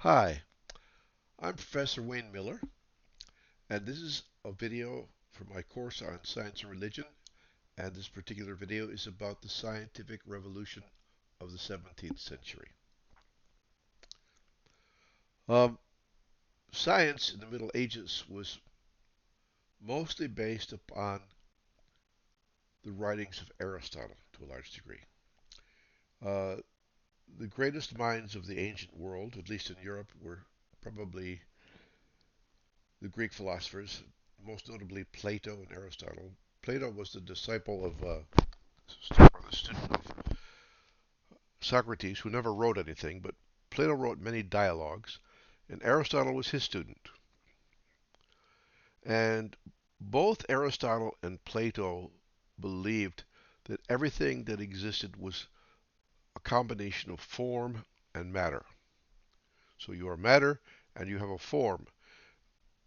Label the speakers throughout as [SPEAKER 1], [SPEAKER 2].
[SPEAKER 1] Hi, I'm Professor Wayne Miller, and this is a video for my course on science and religion. And this particular video is about the scientific revolution of the 17th century. Um, Science in the Middle Ages was mostly based upon the writings of Aristotle to a large degree. Uh, the greatest minds of the ancient world, at least in Europe, were probably the Greek philosophers, most notably Plato and Aristotle. Plato was the disciple of, or the student of Socrates, who never wrote anything, but Plato wrote many dialogues, and Aristotle was his student. And both Aristotle and Plato believed that everything that existed was a combination of form and matter. So you are matter and you have a form.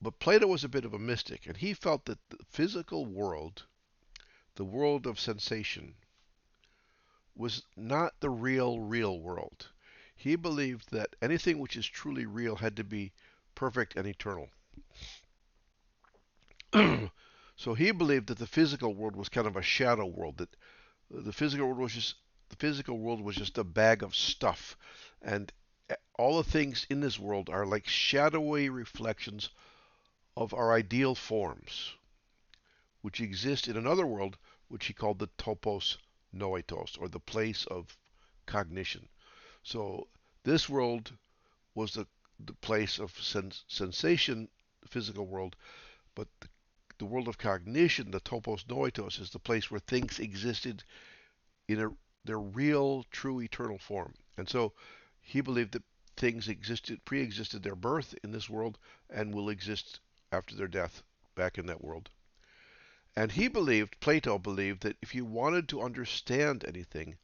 [SPEAKER 1] But Plato was a bit of a mystic, and he felt that the physical world, the world of sensation, was not the real world. He believed that anything which is truly real had to be perfect and eternal. So he believed that the physical world was kind of a shadow world, that the physical world was just a bag of stuff, and all the things in this world are like shadowy reflections of our ideal forms, which exist in another world, which he called the topos noitos, or the place of cognition. So this world was the place of sensation, the physical world, but the world of cognition, the topos noitos, is the place where things existed in their real, true, eternal form. And so he believed that things pre-existed their birth in this world, and will exist after their death back in that world. And Plato believed, that if you wanted to understand anything,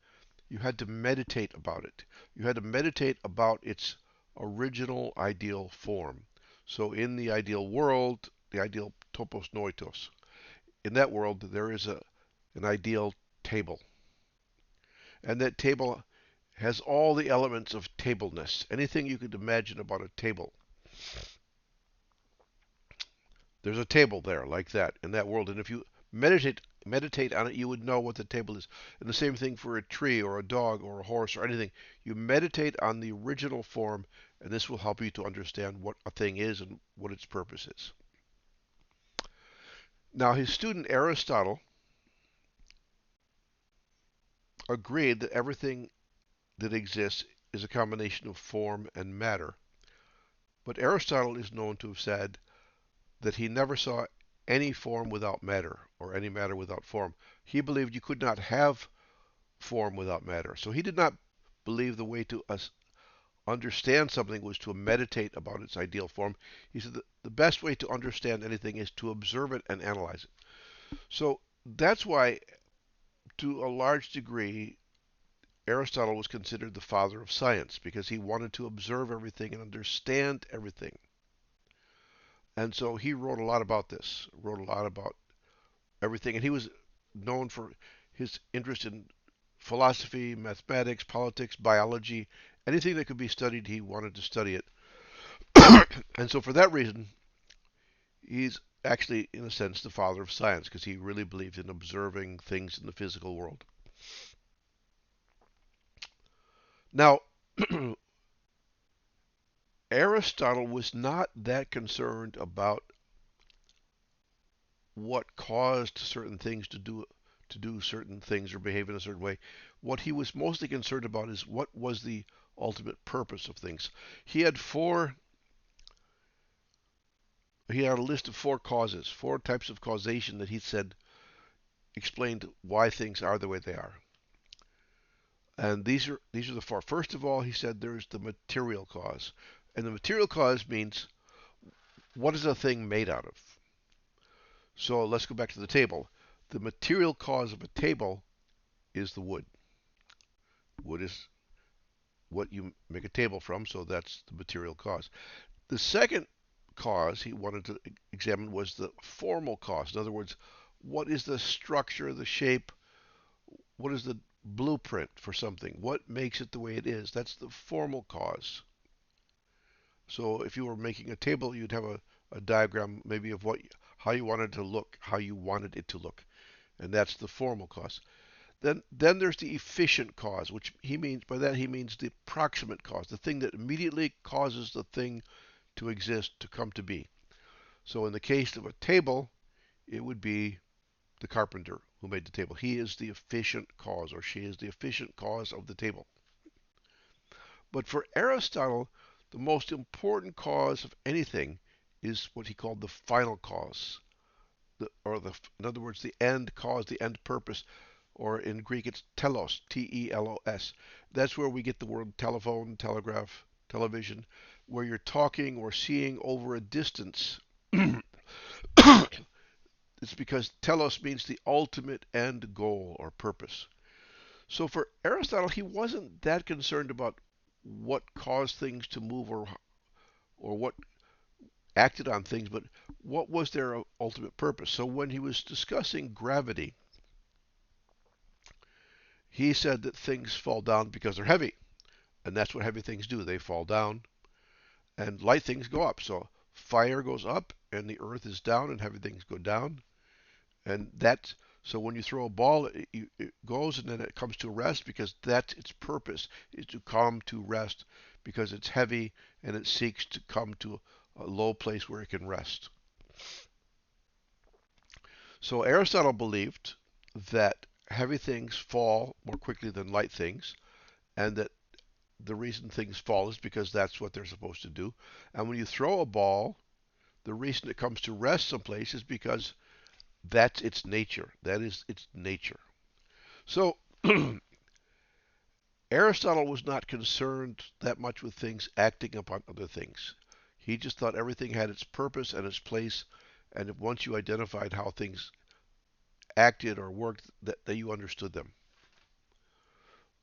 [SPEAKER 1] you had to meditate about it. You had to meditate about its original ideal form. So in the ideal world, the ideal topos noitos, in that world there is an ideal table. And that table has all the elements of tableness. Anything you could imagine about a table. There's a table there like that in that world. And if you meditate on it, you would know what the table is. And the same thing for a tree or a dog or a horse or anything. You meditate on the original form, and this will help you to understand what a thing is and what its purpose is. Now, his student Aristotle agreed that everything that exists is a combination of form and matter. But Aristotle is known to have said that he never saw any form without matter, or any matter without form. He believed you could not have form without matter. So he did not believe the way to understand something was to meditate about its ideal form. He said that the best way to understand anything is to observe it and analyze it. So that's why, to a large degree, Aristotle was considered the father of science, because he wanted to observe everything and understand everything. And so he wrote a lot about this, wrote a lot about everything. And he was known for his interest in philosophy, mathematics, politics, biology, anything that could be studied, he wanted to study it. And so for that reason, he's actually, in a sense, the father of science, because he really believed in observing things in the physical world. Now, Aristotle was not that concerned about what caused certain things to do certain things or behave in a certain way. What he was mostly concerned about is what was the ultimate purpose of things. He had a list of four causes, four types of causation that he said explained why things are the way they are. And these are the four. First of all, he said there's the material cause. And the material cause means, what is a thing made out of? So let's go back to the table. The material cause of a table is the wood. Wood is what you make a table from, so that's the material cause. The second cause he wanted to examine was the formal cause. In other words, what is the structure, the shape, what is the blueprint for something? What makes it the way it is? That's the formal cause. So if you were making a table, you'd have a diagram maybe of how you wanted it to look, how you wanted it to look, and that's the formal cause. Then there's the efficient cause, which he means the proximate cause, the thing that immediately causes the thing to exist, to come to be. So in the case of a table, it would be the carpenter who made the table. He is the efficient cause, or she is the efficient cause of the table. But for Aristotle, the most important cause of anything is what he called the final cause, in other words, the end cause, the end purpose, or in Greek it's telos, T-E-L-O-S. That's where we get the word telephone, telegraph, television, where you're talking or seeing over a distance. It's because telos means the ultimate end goal or purpose. So for Aristotle, he wasn't that concerned about what caused things to move or what acted on things, but what was their ultimate purpose. So when he was discussing gravity, he said that things fall down because they're heavy, and that's what heavy things do. They fall down, and light things go up. So fire goes up, and the earth is down, and heavy things go down. And that's so when you throw a ball, it goes and then it comes to rest because that's its purpose is to come to rest because it's heavy and it seeks to come to a low place where it can rest. So Aristotle believed that heavy things fall more quickly than light things, and that the reason things fall is because that's what they're supposed to do. And when you throw a ball, the reason it comes to rest someplace is because that's its nature. That is its nature. So Aristotle was not concerned that much with things acting upon other things. He just thought everything had its purpose and its place, and once you identified how things acted or worked, that you understood them.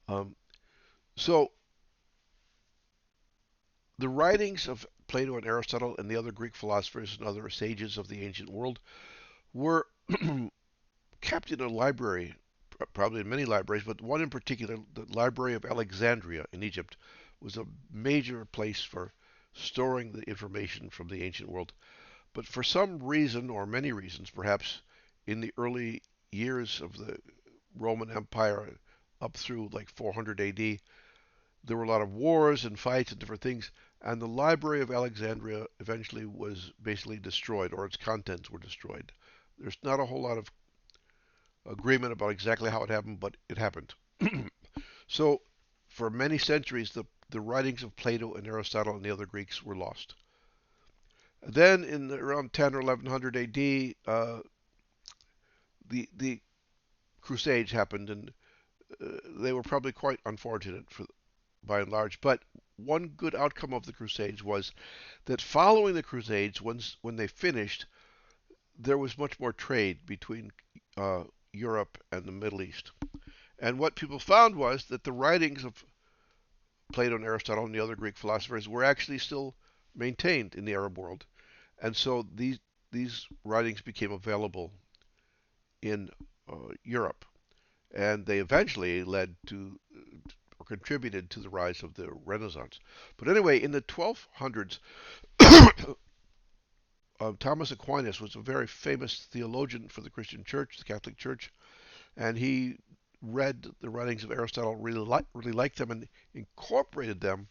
[SPEAKER 1] Um, so the writings of Plato and Aristotle and the other Greek philosophers and other sages of the ancient world were kept in a library, probably in many libraries, but one in particular, the Library of Alexandria in Egypt, was a major place for storing the information from the ancient world. But for some reason, or many reasons, perhaps in the early years of the Roman Empire, up through like 400 AD, there were a lot of wars and fights and different things, and the Library of Alexandria eventually was basically destroyed, or its contents were destroyed. There's not a whole lot of agreement about exactly how it happened, but it happened. So, for many centuries, the writings of Plato and Aristotle and the other Greeks were lost. Then, in around 10 or 1100 AD, the Crusades happened, and they were probably quite unfortunate by and large. But one good outcome of the Crusades was that following the Crusades, when they finished, there was much more trade between Europe and the Middle East. And what people found was that the writings of Plato and Aristotle and the other Greek philosophers were actually still maintained in the Arab world. And so these writings became available in Europe. And they eventually led to or contributed to the rise of the Renaissance. But anyway, in the 1200s, Thomas Aquinas was a very famous theologian for the Christian Church, the Catholic Church, and he read the writings of Aristotle, really liked them, and incorporated them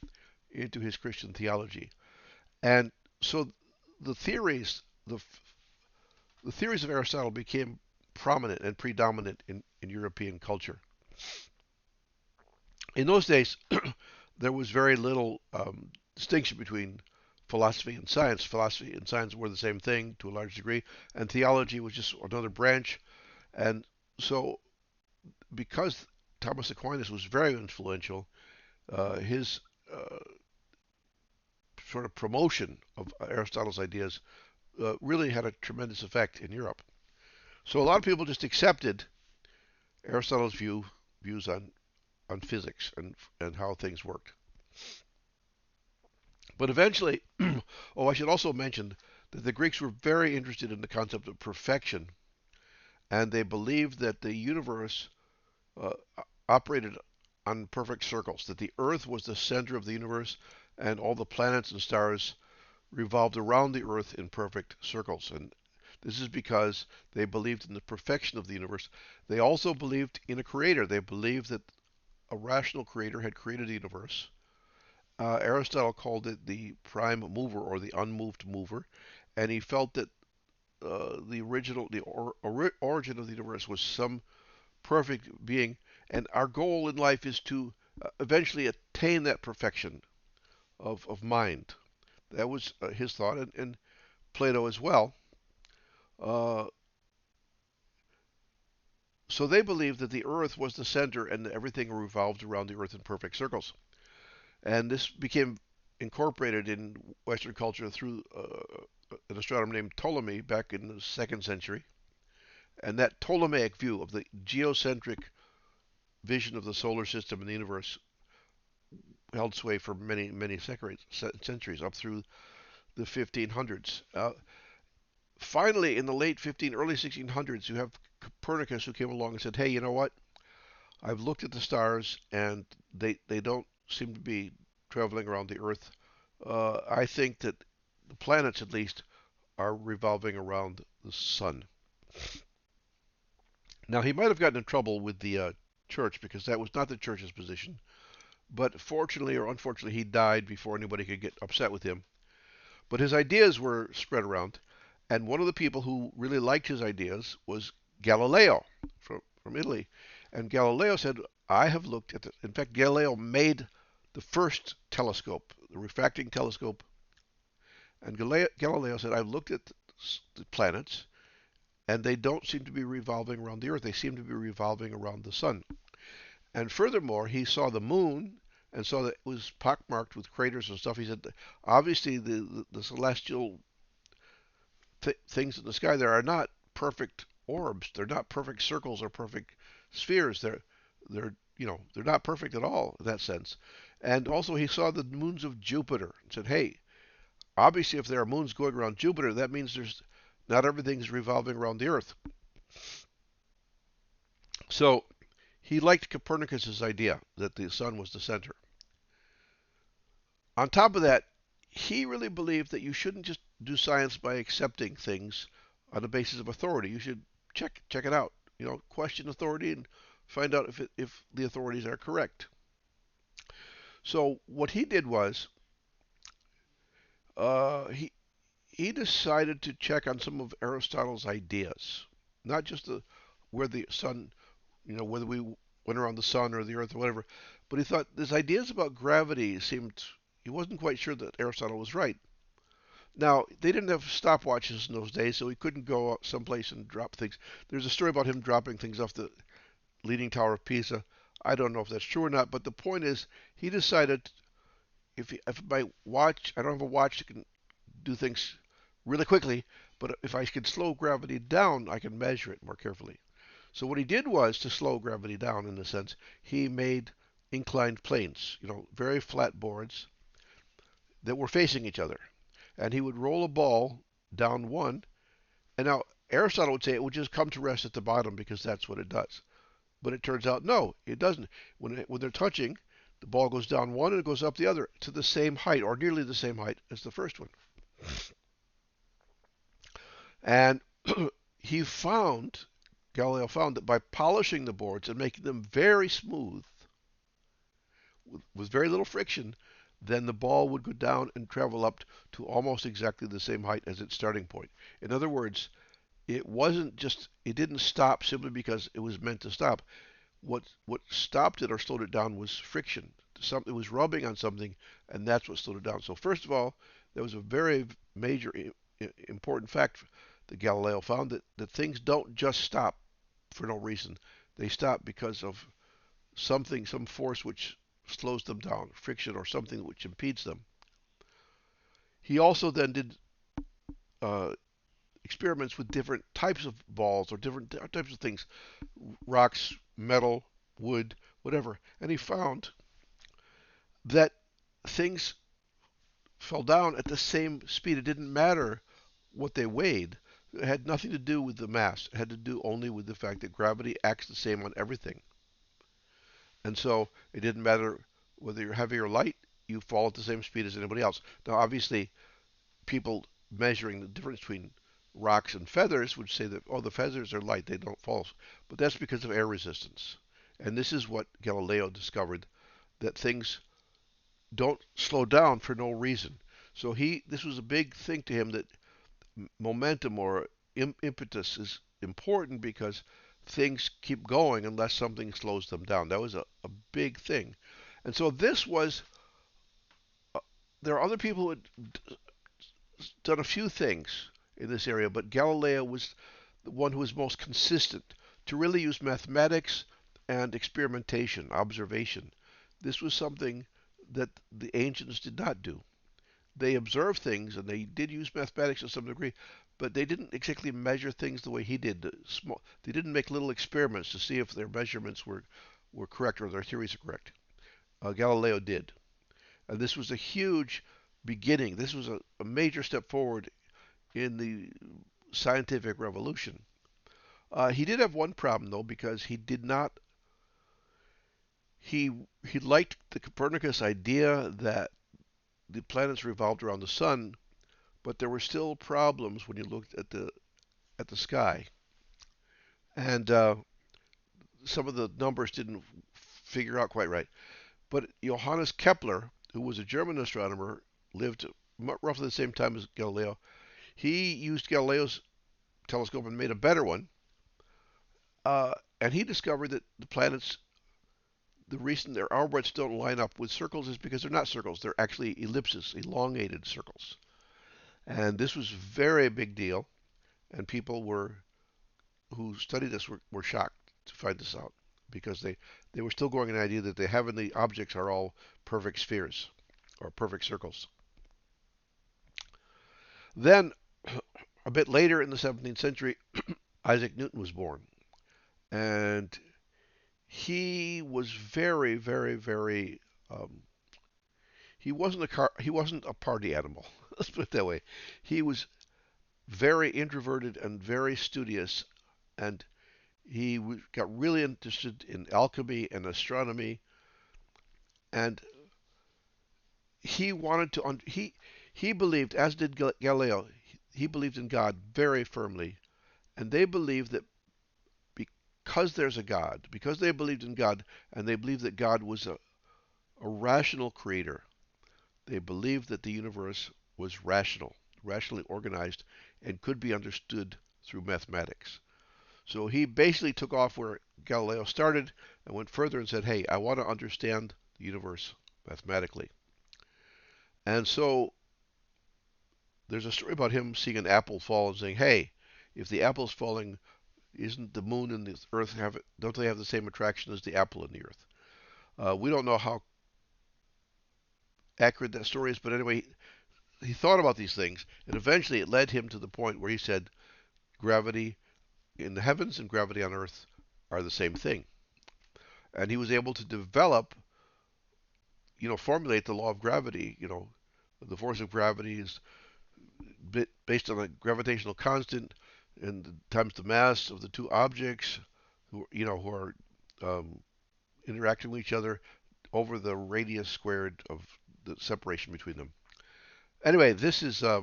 [SPEAKER 1] into his Christian theology. And so the theories, the, the theories of Aristotle became prominent and predominant in European culture. In those days, there was very little distinction between philosophy and science. Philosophy and science were the same thing to a large degree, and theology was just another branch. And so, because Thomas Aquinas was very influential, his sort of promotion of Aristotle's ideas really had a tremendous effect in Europe. So a lot of people just accepted Aristotle's views on physics and how things worked. But eventually, I should also mention that the Greeks were very interested in the concept of perfection, and they believed that the universe uh, operated on perfect circles, that the Earth was the center of the universe, and all the planets and stars revolved around the Earth in perfect circles. And this is because they believed in the perfection of the universe. They also believed in a creator. They believed that a rational creator had created the universe. Aristotle called it the prime mover or the unmoved mover, and he felt that the origin of the universe was some perfect being, and our goal in life is to eventually attain that perfection of mind. That was his thought, and Plato as well. Uh, so they believed that the Earth was the center and that everything revolved around the Earth in perfect circles. And this became incorporated in Western culture through an astronomer named Ptolemy back in the second century. And that Ptolemaic view of the geocentric vision of the solar system and the universe held sway for many, many centuries, up through the 1500s. Finally, in the late 15, early 1600s, you have Copernicus who came along and said, hey, you know what? I've looked at the stars and they don't seem to be traveling around the Earth. I think that the planets, at least, are revolving around the sun. Now, he might have gotten in trouble with the church because that was not the church's position. But fortunately or unfortunately, he died before anybody could get upset with him. But his ideas were spread around. And one of the people who really liked his ideas was Galileo from Italy. And Galileo said, I have looked at the. In fact, Galileo made the first telescope, the refracting telescope. And Galileo said, I've looked at the planets, and they don't seem to be revolving around the Earth. They seem to be revolving around the sun. And furthermore, he saw the moon and saw that it was pockmarked with craters and stuff. He said, obviously, the celestial things in the sky there are not perfect orbs. They're not perfect circles or perfect spheres. They're not perfect at all in that sense. And also, he saw the moons of Jupiter and said, hey, obviously, if there are moons going around Jupiter, that means there's not everything's revolving around the Earth. So he liked Copernicus's idea that the sun was the center. On top of that, he really believed that you shouldn't just do science by accepting things on the basis of authority. You should check it out. Question authority and find out if the authorities are correct. So what he did was he decided to check on some of Aristotle's ideas, not just where the sun, whether we went around the sun or the earth or whatever, but he thought his ideas about gravity seemed, he wasn't quite sure that Aristotle was right. Now, they didn't have stopwatches in those days, so he couldn't go someplace and drop things. There's a story about him dropping things off the Leaning Tower of Pisa. I don't know if that's true or not, but the point is, he decided if my watch, I don't have a watch that can do things really quickly, but if I could slow gravity down, I can measure it more carefully. So what he did was to slow gravity down, in a sense, he made inclined planes, very flat boards that were facing each other. And he would roll a ball down one, and now Aristotle would say it would just come to rest at the bottom because that's what it does. But it turns out, no, it doesn't. When they're touching, the ball goes down one and it goes up the other to the same height, or nearly the same height as the first one. And Galileo found that by polishing the boards and making them very smooth, with very little friction, then the ball would go down and travel up to almost exactly the same height as its starting point. In other words, it didn't stop simply because it was meant to stop. What stopped it or slowed it down was friction. It was rubbing on something, and that's what slowed it down. So first of all, there was a very major important fact that Galileo found, that things don't just stop for no reason. They stop because of some force which slows them down, friction or something which impedes them. He also then did experiments with different types of balls or different types of things, rocks, metal, wood, whatever. And he found that things fell down at the same speed. It didn't matter what they weighed. It had nothing to do with the mass. It had to do only with the fact that gravity acts the same on everything. And so it didn't matter whether you're heavy or light. you fall at the same speed as anybody else. Now, obviously, people measuring the difference between rocks and feathers would say that, oh, the feathers are light, they don't fall. But that's because of air resistance. And this is what Galileo discovered, that things don't slow down for no reason. So this was a big thing to him, that momentum or impetus is important because things keep going unless something slows them down. That was a big thing. And so this was, there are other people who had done a few things in this area, but Galileo was the one who was most consistent to really use mathematics and experimentation, observation. This was something that the ancients did not do. They observed things and they did use mathematics to some degree, but they didn't exactly measure things the way he did. They didn't make little experiments to see if their measurements were correct or their theories are correct. Galileo did. And this was a huge beginning. This was a major step forward in the scientific revolution. He did have one problem though, because he did not. He liked the Copernicus idea that the planets revolved around the sun, but there were still problems when you looked at the sky, and some of the numbers didn't figure out quite right. But Johannes Kepler, who was a German astronomer, lived roughly the same time as Galileo. He used Galileo's telescope and made a better one, and he discovered that the planets, the reason their orbits don't line up with circles is because they're not circles. They're actually ellipses, elongated circles. And this was very a big deal, and people who studied this were shocked to find this out, because they were still going on the idea that the heavenly objects are all perfect spheres or perfect circles. Then, a bit later in the 17th century, Isaac Newton was born, and he was very, very, very. He wasn't a party animal. Let's put it that way. He was very introverted and very studious, and he got really interested in alchemy and astronomy, and he wanted to. He believed, as did Galileo, he believed in God very firmly, and they believed that because there's a God, because they believed in God, and they believed that God was a rational creator, they believed that the universe was rational, rationally organized, and could be understood through mathematics. So he basically took off where Galileo started and went further and said, hey, I want to understand the universe mathematically. And so there's a story about him seeing an apple fall and saying, hey, if the apple's falling, isn't the moon and the earth don't they have the same attraction as the apple and the earth? We don't know how accurate that story is, but anyway, he thought about these things, and eventually it led him to the point where he said gravity in the heavens and gravity on earth are the same thing. And he was able to develop, formulate the law of gravity. The force of gravity is based on a gravitational constant and times the mass of the two objects who are interacting with each other over the radius squared of the separation between them. Anyway, this is the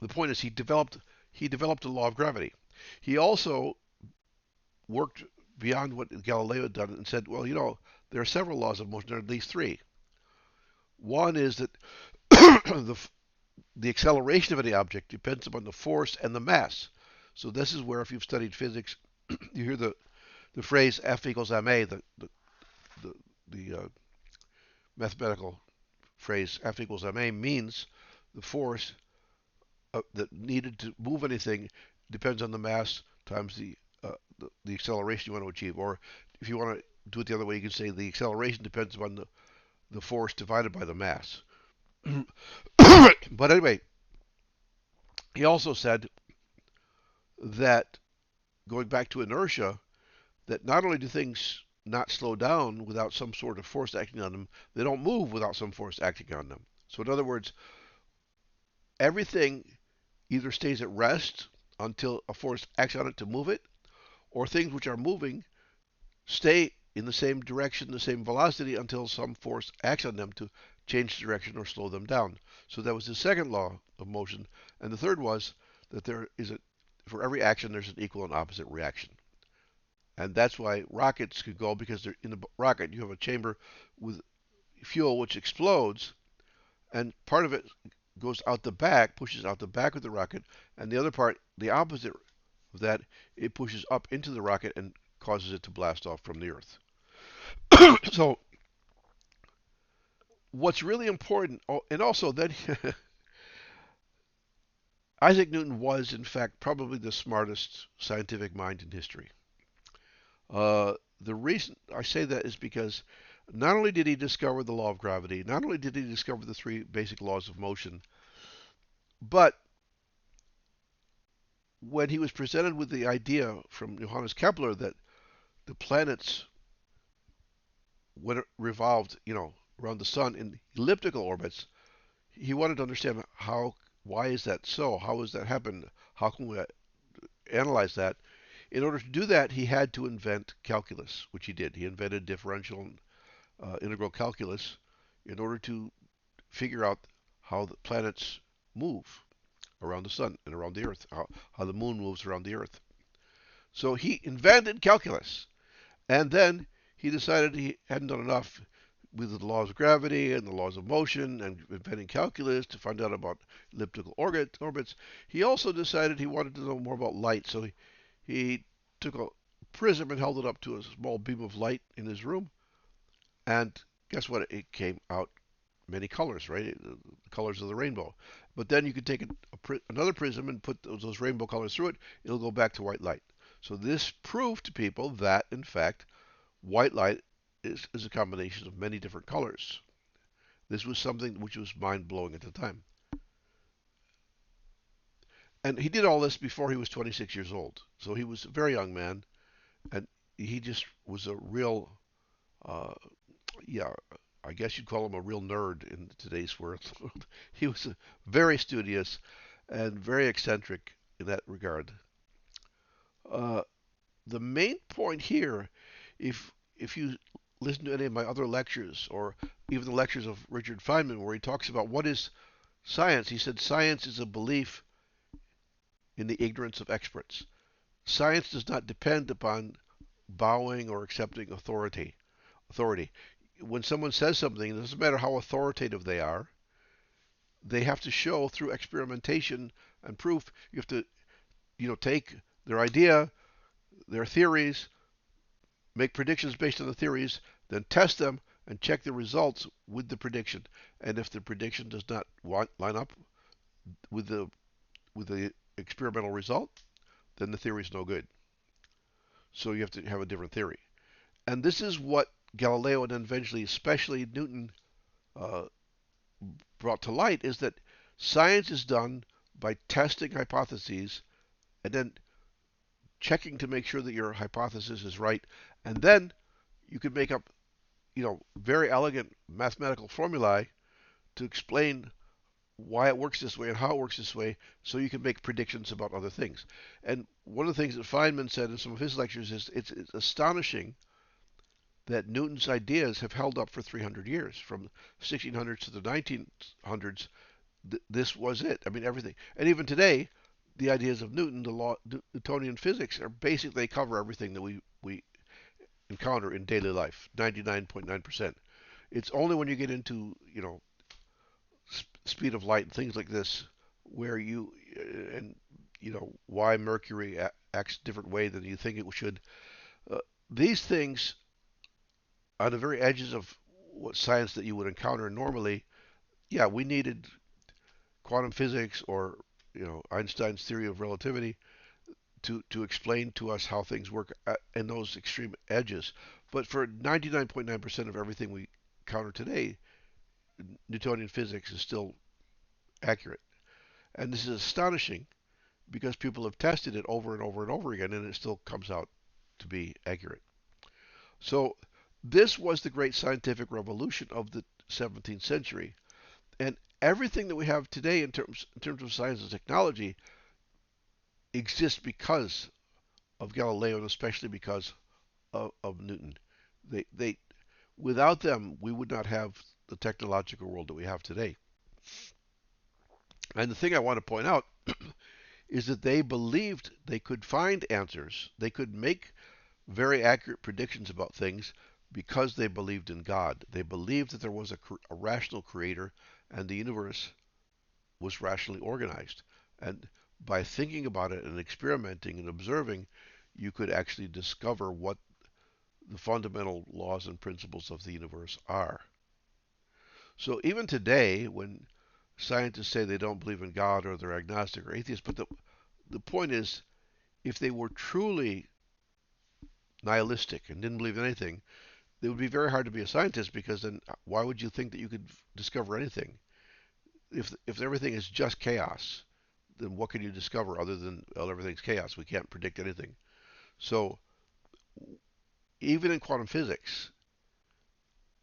[SPEAKER 1] point is he developed a law of gravity. He also worked beyond what Galileo had done and said, well, there are several laws of motion. There are at least three. One is that the acceleration of any object depends upon the force and the mass. So this is where, if you've studied physics, you hear the phrase F equals ma, the mathematical phrase F equals ma means the force that needed to move anything depends on the mass times the acceleration you want to achieve. Or if you want to do it the other way, you can say the acceleration depends upon the force divided by the mass. But anyway, he also said that, going back to inertia, that not only do things not slow down without some sort of force acting on them, they don't move without some force acting on them. So in other words, everything either stays at rest until a force acts on it to move it, or things which are moving stay in the same direction, the same velocity, until some force acts on them to change direction or slow them down. So that was the second law of motion. And the third was that for every action, there's an equal and opposite reaction. And that's why rockets could go, because in a rocket, you have a chamber with fuel which explodes, and part of it goes out the back, pushes out the back of the rocket, and the other part, the opposite of that, it pushes up into the rocket and causes it to blast off from the Earth. So what's really important, and also that Isaac Newton was, in fact, probably the smartest scientific mind in history. The reason I say that is because not only did he discover the law of gravity, not only did he discover the three basic laws of motion, but when he was presented with the idea from Johannes Kepler that the planets, when it revolved, around the sun in elliptical orbits, he wanted to understand why is that so? How does that happen? How can we analyze that? In order to do that, he had to invent calculus, which he did. He invented differential and integral calculus in order to figure out how the planets move around the sun and around the earth, how the moon moves around the earth. So he invented calculus, and then he decided he hadn't done enough with the laws of gravity and the laws of motion and inventing calculus to find out about elliptical orbits. He also decided he wanted to know more about light, so he took a prism and held it up to a small beam of light in his room, and guess what? It came out many colors, right? The colors of the rainbow. But then you could take another prism and put those rainbow colors through it. It'll go back to white light. So this proved to people that, in fact, white light is a combination of many different colors. This was something which was mind-blowing at the time. And he did all this before he was 26 years old. So he was a very young man, and he just was a real, yeah, I guess you'd call him a real nerd in today's world. He was very studious and very eccentric in that regard. Uh, the main point here, if you listen to any of my other lectures, or even the lectures of Richard Feynman, where he talks about what is science, he said science is a belief in the ignorance of experts. Science does not depend upon bowing or accepting authority. When someone says something, it doesn't matter how authoritative they are, they have to show through experimentation and proof. You have to, take their idea, their theories, make predictions based on the theories, then test them and check the results with the prediction. And if the prediction does not line up with the experimental result, then the theory is no good. So you have to have a different theory. And this is what Galileo and then eventually, especially Newton, uh, brought to light, is that science is done by testing hypotheses and then checking to make sure that your hypothesis is right. And then you can make up, very elegant mathematical formulae to explain why it works this way and how it works this way, so you can make predictions about other things. And one of the things that Feynman said in some of his lectures is it's astonishing that Newton's ideas have held up for 300 years. From 1600s to the 1900s, this was it. I mean, everything. And even today, the ideas of Newton, Newtonian physics, are basically, they cover everything that we encounter in daily life, 99.9%. It's only when you get into, speed of light and things like this, where and why Mercury acts a different way than you think it should. These things, on the very edges of what science that you would encounter normally, yeah, we needed quantum physics or Einstein's theory of relativity to explain to us how things work in those extreme edges. But for 99.9% of everything we encounter today, Newtonian physics is still accurate. And this is astonishing because people have tested it over and over and over again, and it still comes out to be accurate. So this was the great scientific revolution of the 17th century. And everything that we have today in terms of science and technology exists because of Galileo, and especially because of Newton. They without them, we would not have the technological world that we have today. And the thing I want to point out is that they believed they could find answers. They could make very accurate predictions about things because they believed in God. They believed that there was a rational creator and the universe was rationally organized. And by thinking about it and experimenting and observing, you could actually discover what the fundamental laws and principles of the universe are. So even today, when scientists say they don't believe in God or they're agnostic or atheist, but the point is, if they were truly nihilistic and didn't believe in anything, it would be very hard to be a scientist because then why would you think that you could discover anything? If everything is just chaos, then what can you discover other than, well, everything's chaos? We can't predict anything. So even in quantum physics,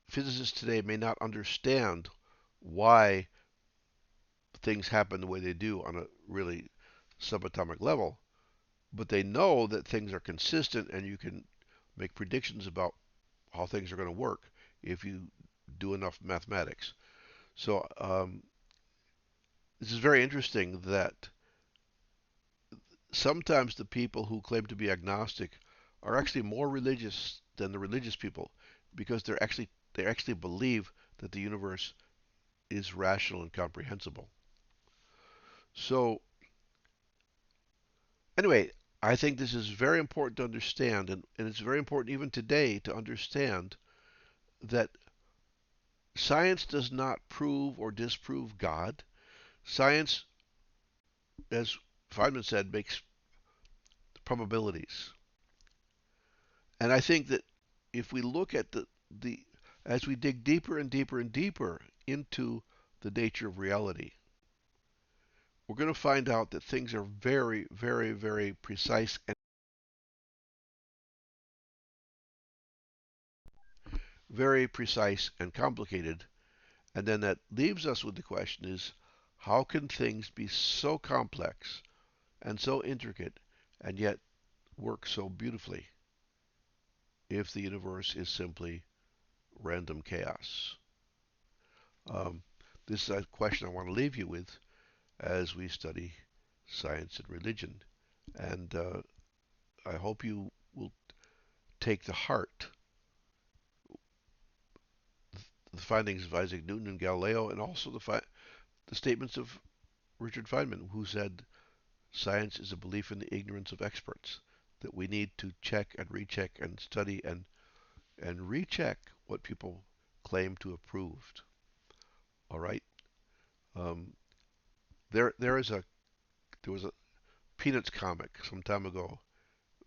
[SPEAKER 1] physicists today may not understand why things happen the way they do on a really subatomic level, but they know that things are consistent and you can make predictions about how things are going to work if you do enough mathematics. So this is very interesting that sometimes the people who claim to be agnostic are actually more religious than the religious people because they actually believe that the universe is rational and comprehensible. So anyway, I think this is very important to understand, and it's very important even today to understand that science does not prove or disprove God. Science, as Feynman said, makes probabilities. And I think that if we look at the as we dig deeper and deeper and deeper into the nature of reality, we're going to find out that things are very, very, very precise and complicated. And then that leaves us with the question is, how can things be so complex and so intricate and yet work so beautifully if the universe is simply random chaos? Um, this is a question I want to leave you with as we study science and religion. And I hope you will take to heart the findings of Isaac Newton and Galileo and also the statements of Richard Feynman, who said science is a belief in the ignorance of experts, that we need to check and recheck and study and recheck what people claim to have proved. All right. Um, there is a there was a Peanuts comic some time ago.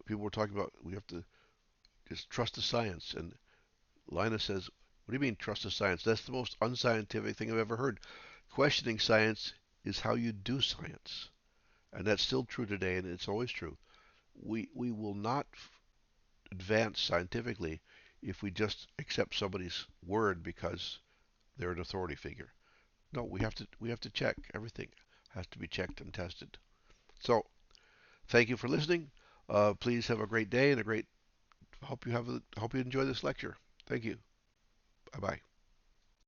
[SPEAKER 1] People were talking about we have to just trust the science, and Linus says, "What do you mean trust the science? That's the most unscientific thing I've ever heard. Questioning science is how you do science." And that's still true today, and it's always true. We will not advance scientifically if we just accept somebody's word because they're an authority figure. No, we have to check. Everything has to be checked and tested. So thank you for listening. Please have a great day and a great. Hope you enjoy this lecture. Thank you. Bye bye.